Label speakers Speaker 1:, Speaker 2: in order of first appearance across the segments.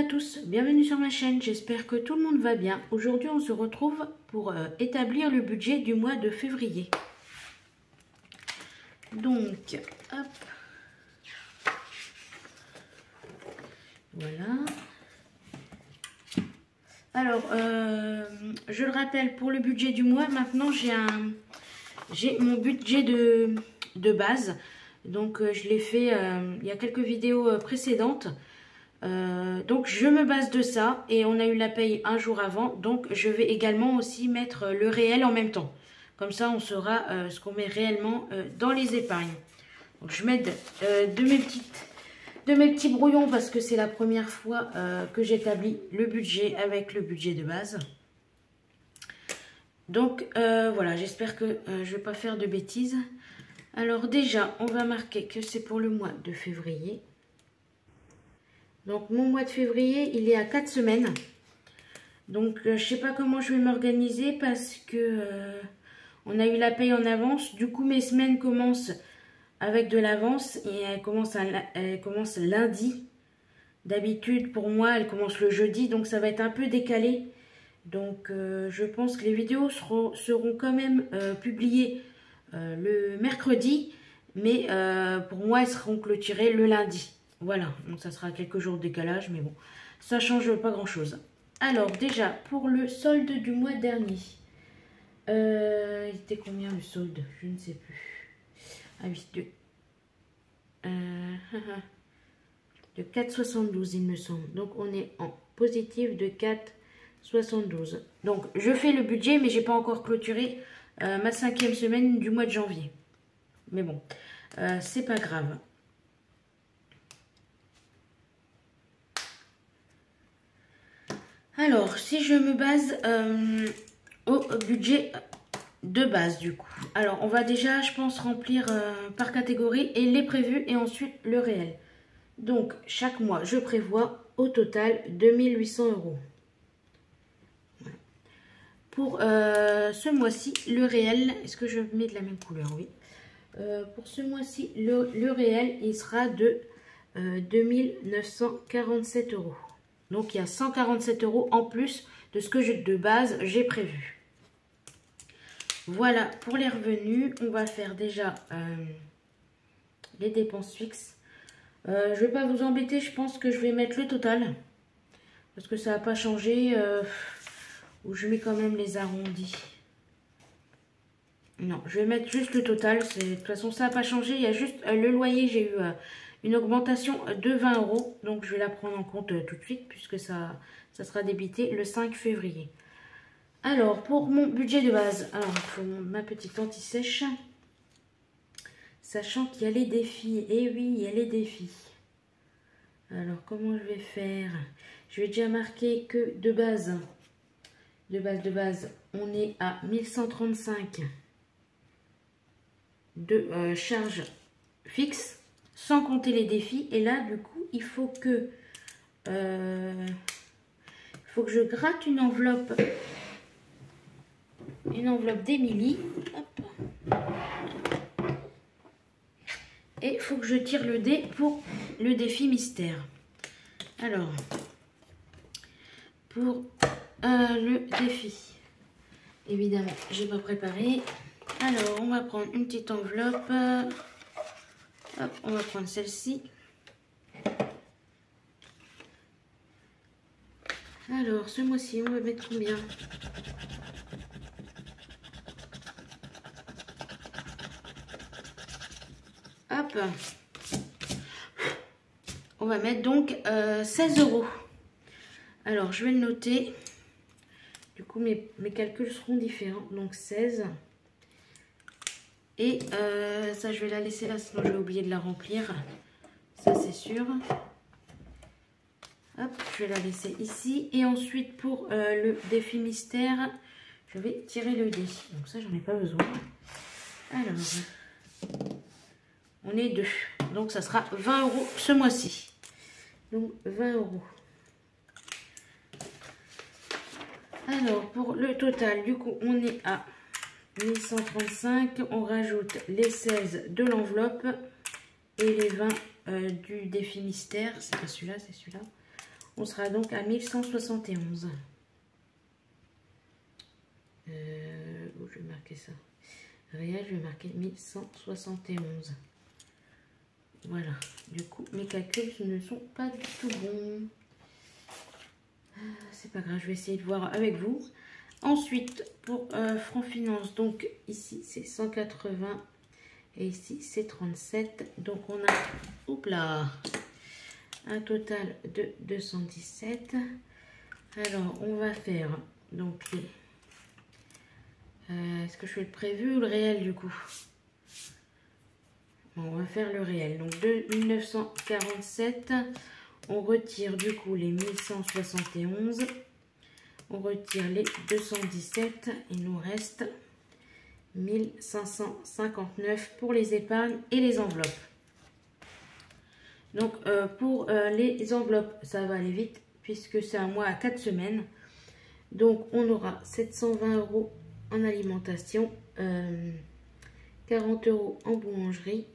Speaker 1: tous, bienvenue sur ma chaîne, j'espère que tout le monde va bien. Aujourd'hui on se retrouve pour établir le budget du mois de février. Donc, hop, voilà. Alors, je le rappelle, pour le budget du mois, maintenant j'ai mon budget de base. Donc je l'ai fait il y a quelques vidéos précédentes. Donc je me base de ça et on a eu la paye un jour avant, donc je vais également aussi mettre le réel en même temps, comme ça on saura ce qu'on met réellement dans les épargnes. Donc je mets de mes petits brouillons parce que c'est la première fois que j'établis le budget avec le budget de base. Donc voilà, j'espère que je ne vais pas faire de bêtises. Alors déjà on va marquer que c'est pour le mois de février. Donc mon mois de février, il est à 4 semaines. Donc je ne sais pas comment je vais m'organiser parce que on a eu la paye en avance. Du coup mes semaines commencent avec de l'avance et elles commencent lundi. D'habitude pour moi elles commencent le jeudi, donc ça va être un peu décalé. Donc je pense que les vidéos seront quand même publiées le mercredi. Mais pour moi elles seront clôturées le lundi. Voilà, donc ça sera quelques jours de décalage, mais bon, ça change pas grand chose. Alors déjà, pour le solde du mois dernier, il était combien le solde? Je ne sais plus. Ah oui, de 4,72 il me semble. Donc on est en positif de 4,72. Donc je fais le budget, mais j'ai pas encore clôturé ma 5e semaine du mois de janvier. Mais bon, c'est pas grave. Alors, si je me base au budget de base du coup. Alors, on va déjà, je pense, remplir par catégorie et les prévus et ensuite le réel. Donc, chaque mois, je prévois au total 2800 €. Voilà. Pour ce mois-ci, le réel, est-ce que je mets de la même couleur? Oui. Pour ce mois-ci, le réel, il sera de 2947 €. Donc, il y a 147 € en plus de ce que de base j'ai prévu. Voilà, pour les revenus, on va faire déjà les dépenses fixes. Je ne vais pas vous embêter, je pense que je vais mettre le total. Parce que ça n'a pas changé. Ou je mets quand même les arrondis. Non, je vais mettre juste le total. De toute façon, ça n'a pas changé. Il y a juste le loyer, j'ai eu une augmentation de 20 €. Donc, je vais la prendre en compte tout de suite puisque ça sera débité le 5 février. Alors, pour mon budget de base, alors il faut ma petite anti-sèche. Sachant qu'il y a les défis. Eh oui, il y a les défis. Alors, comment je vais faire? Je vais déjà marquer que de base, on est à 1135 de charges fixes, sans compter les défis. Et là, du coup, il faut que je gratte une enveloppe d'Emilie. Et il faut que je tire le dé pour le défi mystère. Alors, pour le défi, évidemment, j'ai pas préparé. Alors, on va prendre une petite enveloppe. Hop, on va prendre celle-ci. Alors, ce mois-ci, on va mettre combien? Hop. On va mettre donc 16 €. Alors, je vais le noter. Du coup, mes calculs seront différents. Donc, 16. Et ça, je vais la laisser là, sinon je vais oublier de la remplir. Ça, c'est sûr. Hop, je vais la laisser ici. Et ensuite, pour le défi mystère, je vais tirer le dé. Donc ça, j'en ai pas besoin. Alors, on est 2. Donc, ça sera 20 € ce mois-ci. Donc, 20 €. Alors, pour le total, du coup, on est à 1135. On rajoute les 16 de l'enveloppe et les 20 du défi mystère. C'est pas celui-là, c'est celui-là. On sera donc à 1171. Où je vais marquer ça? Réel, je vais marquer 1171. Voilà. Du coup, mes calculs ne sont pas du tout bons. C'est pas grave, je vais essayer de voir avec vous. Ensuite, pour Franc Finance, donc ici c'est 180 et ici c'est 37. Donc on a, oups là, un total de 217. Alors on va faire donc les... est-ce que je fais le prévu ou le réel du coup? Bon, on va faire le réel. Donc de 1947, on retire du coup les 1171. On retire les 217. Il nous reste 1559 pour les épargnes et les enveloppes. Donc pour les enveloppes, ça va aller vite puisque c'est un mois à 4 semaines. Donc on aura 720 € en alimentation, 40 € en boulangerie,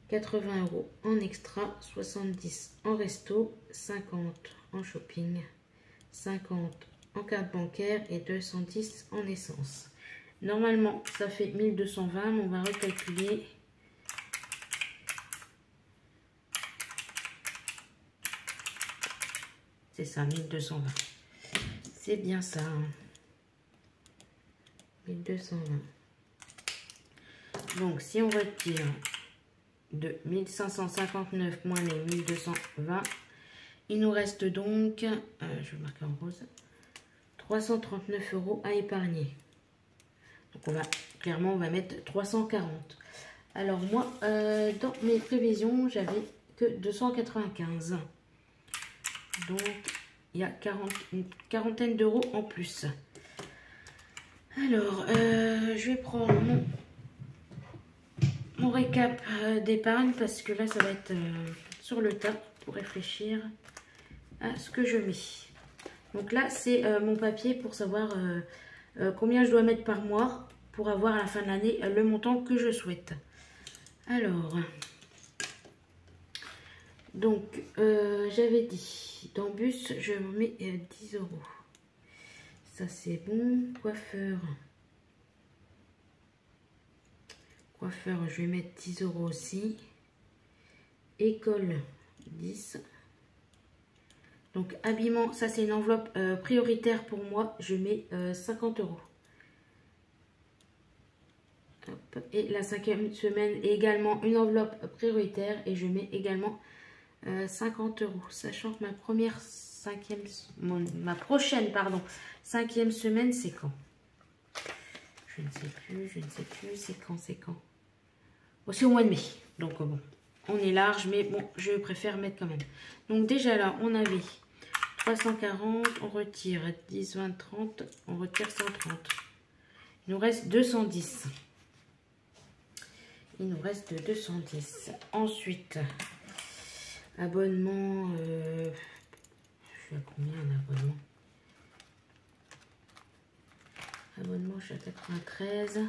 Speaker 1: 80 € en extra, 70 en resto, 50 en shopping, 50 en carte bancaire et 210 en essence. Normalement, ça fait 1220, mais on va recalculer. C'est ça, 1220. C'est bien ça. 1220. Donc, si on retire de 1559 moins les 1220, il nous reste donc, je vais marquer en rose, 339 € à épargner. Donc, clairement, on va mettre 340. Alors, moi, dans mes prévisions, j'avais que 295. Donc, il y a une quarantaine d'euros en plus. Alors, je vais prendre mon récap d'épargne parce que là, ça va être sur le tas pour réfléchir à ce que je mets. Donc là, c'est mon papier pour savoir combien je dois mettre par mois pour avoir à la fin de l'année le montant que je souhaite. Alors, donc, j'avais dit, dans bus, je mets 10 €. Ça, c'est bon. Coiffeur, je vais mettre 10 € aussi. École, 10. Donc, habillement, ça, c'est une enveloppe prioritaire pour moi. Je mets 50 €. Hop. Et la 5e semaine est également une enveloppe prioritaire. Et je mets également 50 €. Sachant que ma prochaine, 5e semaine, c'est quand? Je ne sais plus, c'est quand? Bon, c'est au mois de mai, donc bon, on est large, mais bon, je préfère mettre quand même. Donc déjà là, on avait 340, on retire 10, 20, 30, on retire 130. Il nous reste 210. Ensuite, abonnement, je suis à combien en abonnement? Abonnement, je suis à 93.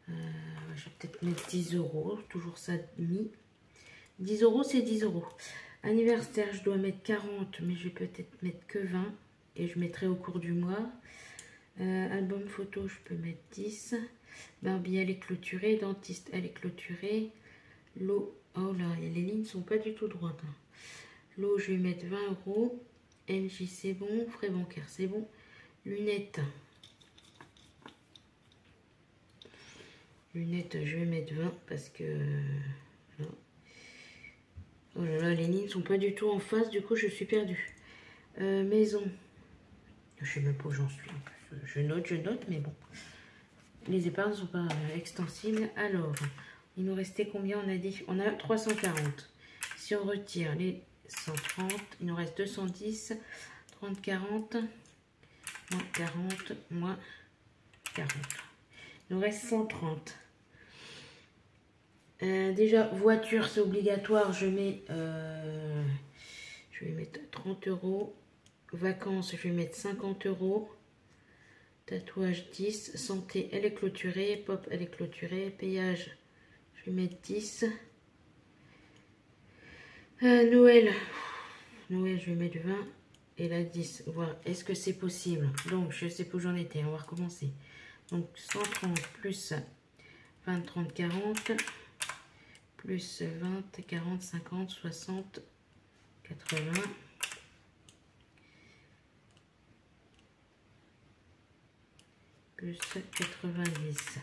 Speaker 1: Je vais peut-être mettre 10 €. Toujours ça mis. 10 €, c'est 10 €. Anniversaire, je dois mettre 40, mais je vais peut-être mettre que 20. Et je mettrai au cours du mois. Album photo, je peux mettre 10. Barbie, elle est clôturée. Dentiste, elle est clôturée. L'eau, oh là, les lignes ne sont pas du tout droites. Hein. L'eau, je vais mettre 20 €. MJ, c'est bon. Frais bancaires, c'est bon. Lunettes. Je vais mettre 20 parce que... Là. Oh là là, les lignes ne sont pas du tout en face, du coup je suis perdue. Maison. Je sais même pas où j'en suis. Je note, mais bon. Les épargnes ne sont pas extensibles. Alors, il nous restait combien? On a dit, on a 340. Si on retire les 130, il nous reste 210. 30, 40. Moins 40, moins 40. Il nous reste 130. Déjà, voiture, c'est obligatoire. Je vais mettre 30 €. Vacances, je vais mettre 50 €. Tatouage, 10. Santé, elle est clôturée. Pop, elle est clôturée. Payage, je vais mettre 10. Noël, ouais, je vais mettre 20 et la 10. Voir, est-ce que c'est possible? Donc, je sais pas où j'en étais. On va recommencer. Donc, 130 plus 20, 30, 40. Plus 20, 40, 50, 60, 80. Plus 90.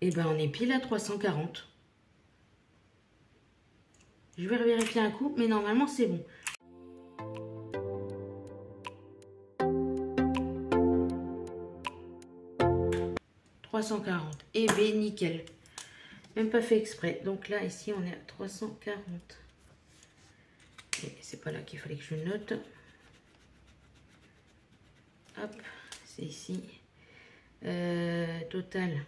Speaker 1: Et ben, on est pile à 340. Je vais vérifier un coup, mais normalement, c'est bon. « 340. Et bien, nickel. Même pas fait exprès. Donc là, ici, on est à 340. Et c'est pas là qu'il fallait que je note. Hop, c'est ici. Total.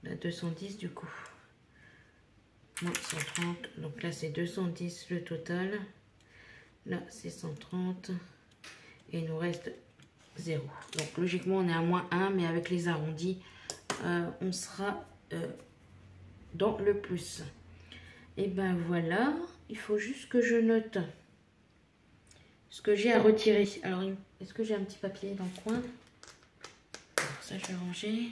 Speaker 1: Là, 210 du coup. Non, 130. Donc là, c'est 210 le total. Là, c'est 130. Et il nous reste 0. Donc logiquement, on est à moins 1, mais avec les arrondis, on sera dans le plus. Et ben voilà, il faut juste que je note ce que j'ai à retirer. Alors, est-ce que j'ai un petit papier dans le coin? Alors, ça, je vais ranger.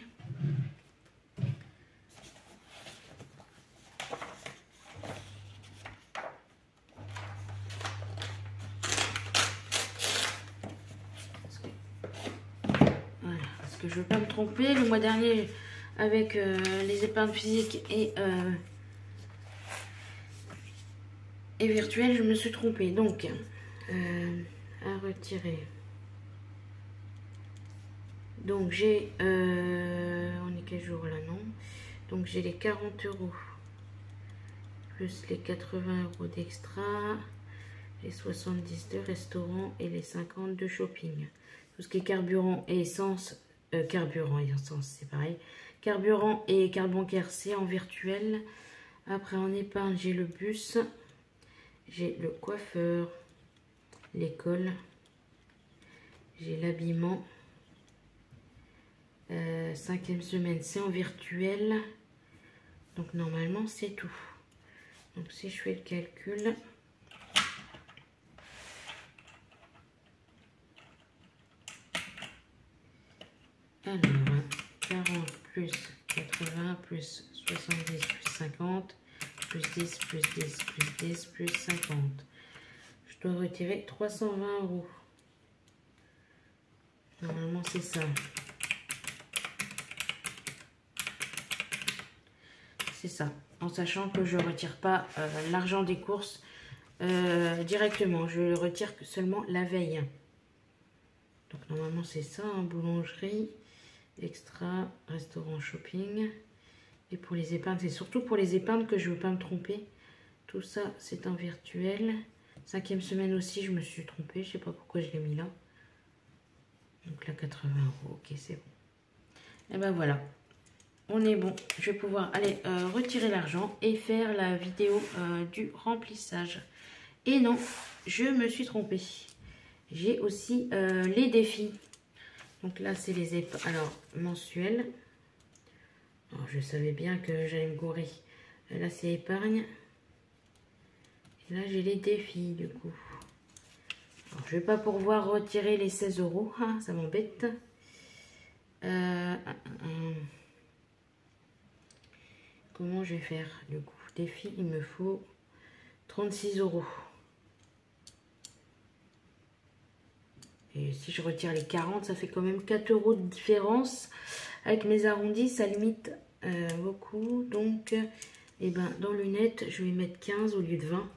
Speaker 1: Voilà, parce que je ne veux pas me tromper. Le mois dernier, avec les épargnes physiques et virtuelles, je me suis trompée. Donc, à retirer. Donc, j'ai... on est quel jour là, non? Donc, j'ai les 40 € plus les 80 € d'extra, les 70 de restaurant et les 50 de shopping. Tout ce qui est carburant et essence, carburant et essence, c'est pareil. Carburant et carte bancaire, c'est en virtuel. Après, en épargne, j'ai le bus, j'ai le coiffeur, l'école, j'ai l'habillement. 5e semaine, c'est en virtuel. Donc, normalement, c'est tout. Donc, si je fais le calcul... Alors, 40 plus 80 plus 70 plus 50 plus 10 plus 10 plus 10 plus 50. Je dois retirer 320 €. Normalement, c'est ça. C'est ça. En sachant que je ne retire pas l'argent des courses directement. Je le retire que seulement la veille. Donc, normalement, c'est ça. Hein, boulangerie, extra, restaurant, shopping. Et pour les épargnes, c'est surtout pour les épargnes que je ne veux pas me tromper. Tout ça, c'est en virtuel. 5e semaine aussi, je me suis trompée. Je ne sais pas pourquoi je l'ai mis là. Donc là, 80 €. Ok, c'est bon. Et ben voilà. On est bon. Je vais pouvoir aller retirer l'argent et faire la vidéo du remplissage. Et non, je me suis trompée. J'ai aussi les défis. Donc là, c'est les épargnes. Alors, mensuels. Alors, je savais bien que j'allais me gourer. Là, c'est épargne. Et là, j'ai les défis, du coup. Alors, je ne vais pas pouvoir retirer les 16 €. Ah, ça m'embête. Comment je vais faire, du coup? Défi, il me faut 36 €. Et si je retire les 40, ça fait quand même 4 € de différence. Avec mes arrondis, ça limite beaucoup. Donc, eh ben, dans lunettes, je vais mettre 15 au lieu de 20.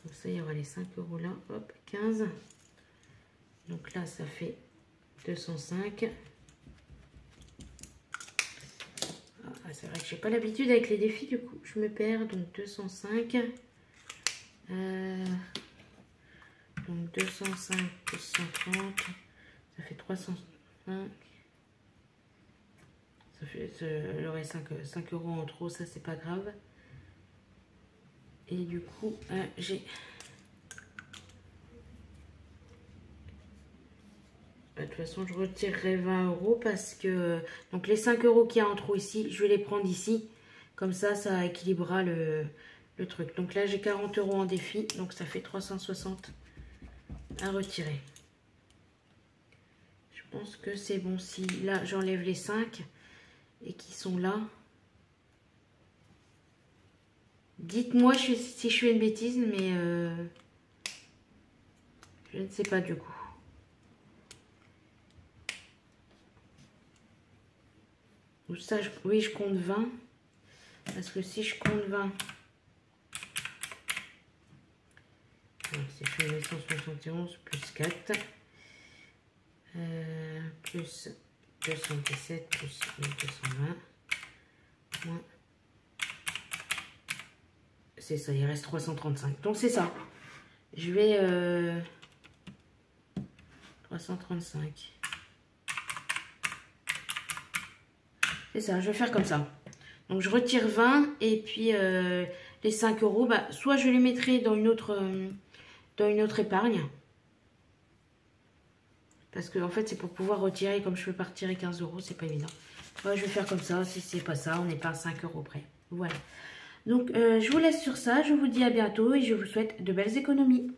Speaker 1: Comme ça, il y aura les 5 € là. Hop, 15. Donc là, ça fait 205. Ah, c'est vrai que j'ai pas l'habitude avec les défis, du coup, je me perds. Donc, 205. Donc 205 plus 130, ça fait 305. Ça fait, j'aurai 5 € en trop, ça c'est pas grave. Et du coup, j'ai... De toute façon, je retirerai 20 € parce que... Donc les 5 € qu'il y a en trop ici, je vais les prendre ici. Comme ça, ça équilibrera le truc. Donc là, j'ai 40 € en défi. Donc ça fait 360 à retirer. Je pense que c'est bon. Si là, j'enlève les 5 et qui sont là. Dites-moi si je fais une bêtise, mais je ne sais pas du coup. Ou ça, oui, je compte 20. Parce que si je compte 20, c'est fait 971 plus 4, plus 217 plus 1220, moins. C'est ça, il reste 335. Donc c'est ça. Je vais 335. C'est ça, je vais faire comme ça. Donc je retire 20 et puis les 5 €, bah, soit je les mettrai dans une autre épargne. Parce que en fait c'est pour pouvoir retirer, comme je peux pas retirer 15 €, c'est pas évident. Ouais, je vais faire comme ça, si c'est pas ça, on n'est pas à 5 € près. Voilà. Donc je vous laisse sur ça, je vous dis à bientôt et je vous souhaite de belles économies.